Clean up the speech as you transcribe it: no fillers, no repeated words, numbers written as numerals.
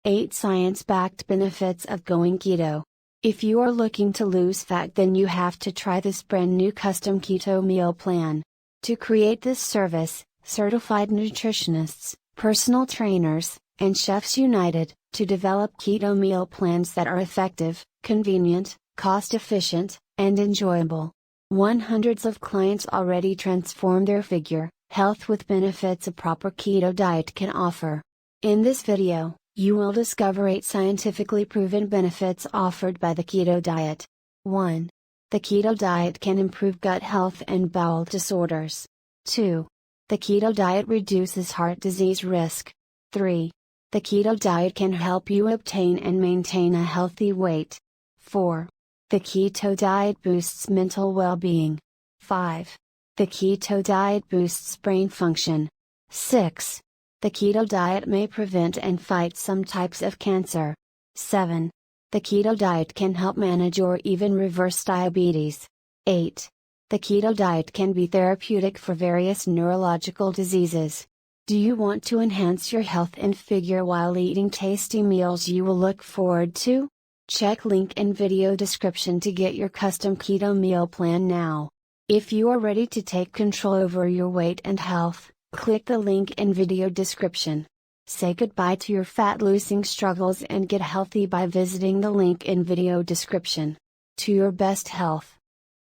8 Science-backed benefits of going keto. If you are looking to lose fat, then you have to try this brand new custom keto meal plan. To create this service, certified nutritionists, personal trainers, and chefs united to develop keto meal plans that are effective, convenient, cost-efficient, and enjoyable. Hundreds of clients already transform their figure, health with benefits a proper keto diet can offer. In this video, you will discover 8 scientifically proven benefits offered by the keto diet. 1. The keto diet can improve gut health and bowel disorders. 2. The keto diet reduces heart disease risk. 3. The keto diet can help you obtain and maintain a healthy weight. 4. The keto diet boosts mental well-being. 5. The keto diet boosts brain function. 6. The keto diet may prevent and fight some types of cancer. 7. The keto diet can help manage or even reverse diabetes. 8. The keto diet can be therapeutic for various neurological diseases. Do you want to enhance your health and figure while eating tasty meals you will look forward to? Check link in video description to get your custom keto meal plan now. If you are ready to take control over your weight and health, click the link in video description. Say goodbye to your fat losing struggles and get healthy by visiting the link in video description. To your best health.